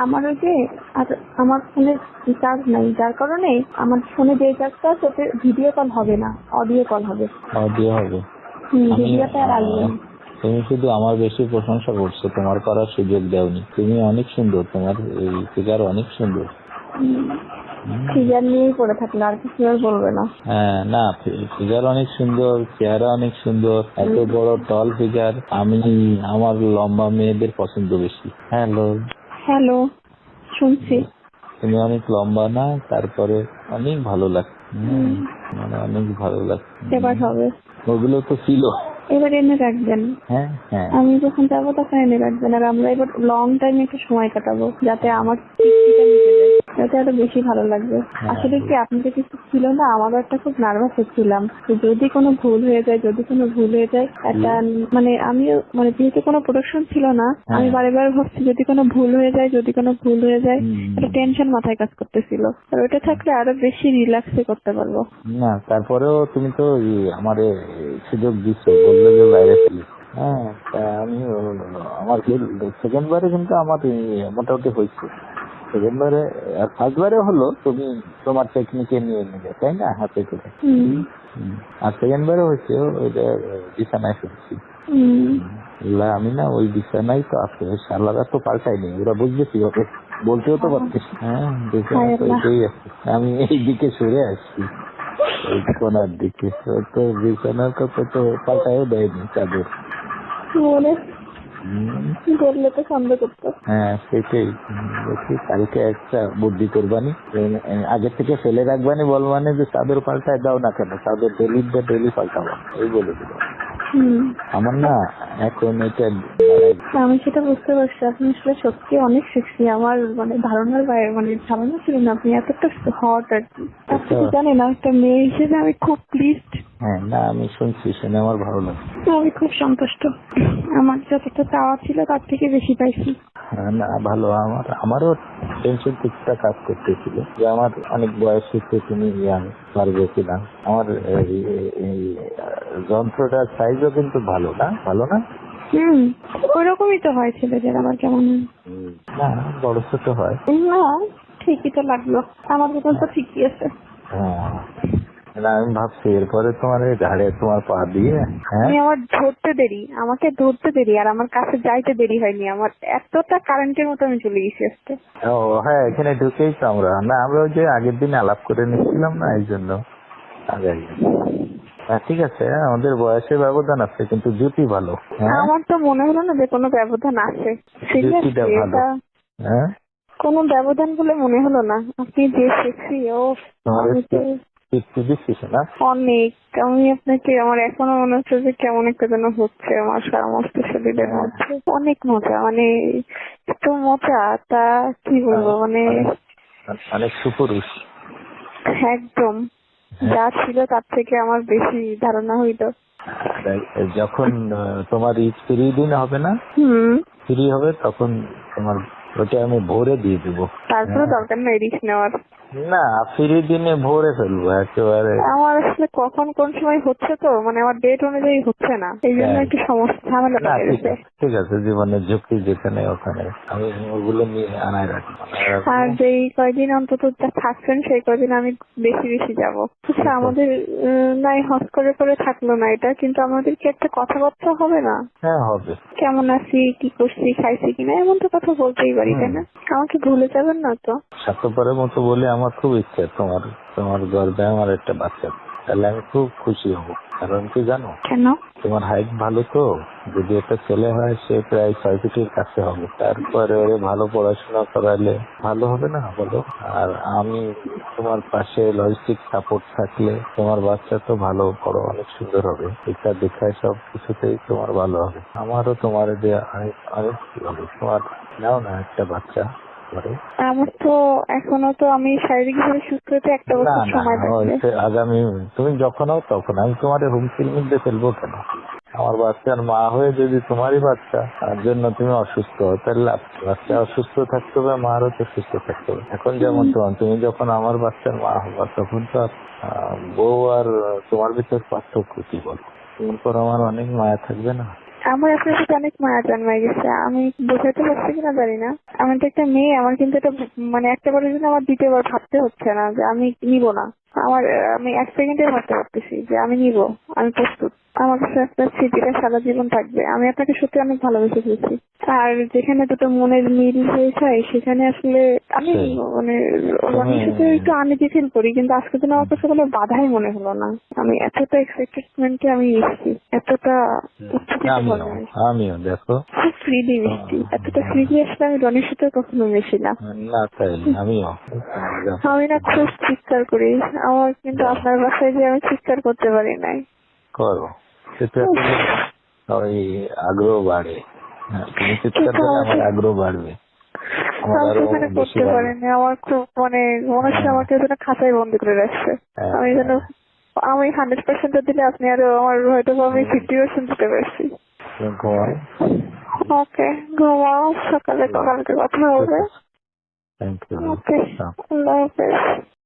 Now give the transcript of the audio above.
আমার ওই যে আর আমার ফোনে চার্জ নাই, যার কারণে আমার ফোনে যে চার্জটা আছে ওতে ভিডিও কল হবে না, অডিও কল হবে। অডিও হবে। ভিডিওটা আর আসবে না। তুমি শুধু আমার বেশি প্রশংসা করছো, তোমার করার সুযোগ দাওনি। তুমি অনেক সুন্দর, তোমার এই ফিগার অনেক সুন্দর। ফিগার নিয়েই পড়ে থাকলে আর কিছু আর বলবে না। হ্যাঁ, না ফিগার অনেক সুন্দর, চেহারা অনেক সুন্দর, এত বড় টল ফিগার। আমার লম্বা মেয়েদের পছন্দ বেশি। হ্যালো, শুনছি। তুমি অনেক লম্বা না, তারপরে অনেক ভালো লাগছে, মানে অনেক ভালো লাগছে। এবার হবে, ওগুলো তো ছিল। এবার এনে রাখবেন। হ্যাঁ হ্যাঁ, আমি যখন যাবো তখন এনে রাখবেন। আর আমরা এবার লং টাইম একটু সময় কাটাবো, যাতে আমার তৃপ্তিটা মিটে যায়, যাতে আরো বেশি ভালো লাগবে। আসলে কি আপনাদের কিছু ছিল না, আমারও একটা খুব নার্ভাস হচ্ছিলাম যদি কোনো ভুল হয়ে যায়, একটা মানে আমিও মানে যেহেতু কোনো প্রোডাকশন ছিল না, আমি বারে বারে ভাবছি যদি কোনো ভুল হয়ে যায় একটা টেনশন মাথায় কাজ করতেছিল। আর ওটা থাকলে আরো বেশি রিল্যাক্সে করতে পারবো। না তারপরেও তুমি তো আমার সুযোগ দিচ্ছ, বললে যে বাইরে ফেলি। হ্যাঁ, আমি আমার সেকেন্ড বারে কিন্তু আমার মোটামুটি হয়েছে। সেকেন্ড বারে আর ফার্স্ট বারে হলো তুমি তোমার টেকনিকে নিয়ে নিলে, তাই না, হাতে করে। আর সেকেন্ড বারে হয়েছে ওইটা বিছানায় শুনছি। আমি না ওই বিছানায় তো আছে, শালারা তো পাল্টাইনি, ওরা বুঝবে কি হবে, বলতেও তো পারতিস। হ্যাঁ, বিছানা তো এটাই আছে, আমি এই দিকে সরে আসছি, এই কোনার দিকে। তো বিছানার কথা তো পাল্টাইও দেয়নি চাদর, বললে তো সন্দেহ করতো। হ্যাঁ সেটাই। দেখি কালকে একটা বুদ্ধি করবানি, আগে থেকে ফেলে রাখবানি, বলবানি যে চাদর পাল্টায় দাও না কেন, চাদর ডেলি পাল্টাবো, এই বলে দিল। আমার না এখন এটা আমি সেটা বুঝতে পারছি, আপনি আসলে সত্যি অনেক সেক্সি। আমার মানে ধারণার বাইরে, মানে ধারণা ছিল না আপনি এতটা হট আর কি। আপনি তো জানেন একটা মেয়ে হিসেবে আমি খুব প্লিজড। হ্যাঁ, না আমি শুনছি, শুনে আমার ভালো লাগছে। আমি খুব সন্তুষ্ট, আমার যতটা চাওয়া ছিল তার থেকে বেশি পাইছি। না ভালো, আমারও টেনশন কিছুটা কাজ করতেছিল যে আমার অনেক বয়স হচ্ছে, তুমি পারবে কিনা। আমার এই যন্ত্রটার সাইজও কিন্তু ভালো না। ওইরকমই তো হয় ছেলেদের, আবার কেমন না বড় ছোট হয় না, ঠিকই তো লাগলো, আমার মতন তো ঠিকই আছে। হ্যাঁ, না আমি ভাবছি এরপরে তোমার ঘাড়ে তোমার পা দিয়ে আমাকে ধরতে দেরি আর আমার কাছে যাইতে দেরি হয়নি, আমার এতটা কারেন্টের মতো আমি চলে গেছি আজকে। ও হ্যাঁ, এখানে ঢুকেই তো আমরা ওই যে আগের দিন আলাপ করে নিচ্ছিলাম না, এই জন্য আগে। হ্যাঁ ঠিক আছে, আমাদের বয়সের ব্যবধান আছে, কিন্তু জুটি ভালো। আমার তো মনে হলো না যে কোনো ব্যবধান আছে, জুটিটা ভালো। হ্যাঁ, কোনো ব্যবধান বলে মনে হলো না। আপনি যে সেক্সি, ও অনেক। আমি আপনাকে, আমার এখনো মনে হচ্ছে যে কেমন একটা যেন হচ্ছে আমার সমস্ত শরীরের মধ্যে। অনেক মজা, মানে এত মজা, তা কি বলবো, মানে অনেক সুপুরুষ একদম। যা ছিল তার থেকে আমার বেশি ধারণা হইতো। যখন তোমার ফ্রি দিন হবে না, ফ্রি হবে তখন তোমার ওটা আমি ভোরে দিয়ে দেবো। তারপরে দরকার নেই রিস্ক নেওয়ার। না, ফ্রি দিনে ভোরে ফেলবো একেবারে। আমার আসলে কখন কোন সময় হচ্ছে তো, মানে আমার ডেট অনুযায়ী হচ্ছে না, এই জন্য একটু সমস্যা ঝামেলা লেগে গেছে। ঠিক আছে, জীবনের ঝুঁকি যেখানে ওখানে আমি ওগুলো নিয়ে আনায় রাখবো। আর যেই কয়দিন অন্তত থাকছেন সেই কয়দিন আমি বেশি যাবো। আচ্ছা, আমাদের নাই হস করে থাকলো না এটা, কিন্তু আমাদের কি একটা কথাবার্তা হবে না? হ্যাঁ হবে। কেমন আছি, কি করছি, খাইছি কিনা, এমন তো কথা বলতেই পারি, তাই না? আমাকে ভুলে যাবেন না তো? স্বার্থপরের মতো বলে আমার খুব ইচ্ছে তোমার গর্বে আমার একটা বাচ্চা, তাহলে আমি খুব খুশি হব। কারণ কি জানো? কেন? তোমার হাইট ভালো তো, যদি একটা ছেলে হয় সে প্রায় 6 ফিটের কাছে হবে, তারপরে ওরে ভালো পড়াশোনা করালে ভালো হবে না বলো? আর আমি তোমার পাশে লজিস্টিক সাপোর্ট থাকলে তোমার বাচ্চা তো ভালো বড় অনেক সুন্দর হবে, এটা দেখায় সব কিছুতেই তোমার ভালো হবে। আমারও তোমার দিয়ে অনেক ভালো হবে। তোমার নাও না একটা বাচ্চা। আমার তো এখনো তো আমি শারীরিকভাবে সুস্থ হতে একটা বছর সময় লাগবে। আগামী তুমি যখন হও তখন আমি তোমার হুমকির মধ্যে ফেলবো কেন? আমার বাচ্চার মা হয়ে যদি তোমারই বাচ্চা তার জন্য তুমি অসুস্থ হও, তাহলে বাচ্চা অসুস্থ থাকতে হবে, মারও তো সুস্থ থাকতে হবে। এখন যেমন তুমি যখন আমার বাচ্চার মা হবা তখন তো বউ আর তোমার ভিতর পার্থক্য কি বলো? তোমার পর আমার অনেক মায়া থাকবে না? আমার আপনার সাথে অনেক মায়া জন্মায় গেছে, আমি বোঝাতে পারছি কিনা জানি না। আমি তো একটা মেয়ে, আমার কিন্তু এটা মানে একটা বারের জন্য আমার দ্বিতীয়বার ভাবতে হচ্ছে না যে আমি নিব না। আমি 1 সেকেন্ডে ভাবতে পারতেছি যে আমি নিব, আমি প্রস্তুত। আমার কাছে আপনার স্মৃতিটা সারা জীবন থাকবে। আমি আপনাকে সত্যি অনেক ভালোবেসে ফেলছি। আর যেখানে দুটো মনের মিল হয়ে যায় সেখানে আসলে আমি সেই। মানে রনির সাথে একটু আনইজি ফিল করি, কিন্তু আজকে দিন আমার কাছে কোনো বাধাই মনে হলো না। আমি এতটা এক্সাইটেডমেন্টে আমি এসেছি, এতটা উচ্ছ্বসিত আমিও ভাবে আমিও দেখো। খুব ফ্রিলি মিশছি। এতটা ফ্রিলি আসলে আমি রনির সাথে কখনো মিশি না। না তাই আমিও আমি না খুব চিৎকার করি, আমার কিন্তু আপনার বাসায় যে আমি চিৎকার করতে পারি নাই। করো, সেটা আসলে ওই আগ্রহ বাড়ে। হ্যাঁ, তুমি চিৎকার করলে আমার আগ্রহ বাড়বে, আমার আমি আরো সেখানে বেশি করতে বাড়বে। পারিনি, আমার খুব মানে মনে হচ্ছে আমাকে যেন খাঁচায় বন্দি করে রাখছে। হ্যাঁ, আমি যেন আমি 100% দিলে আপনি আরো আমার হয়তো আমি 50% দিতে পারছি। ঘুমাও। ওকে, ঘুমাও, সকালে কালকে কথা হবে। Thank you. ওকে, আল্লাহ হাফেজ।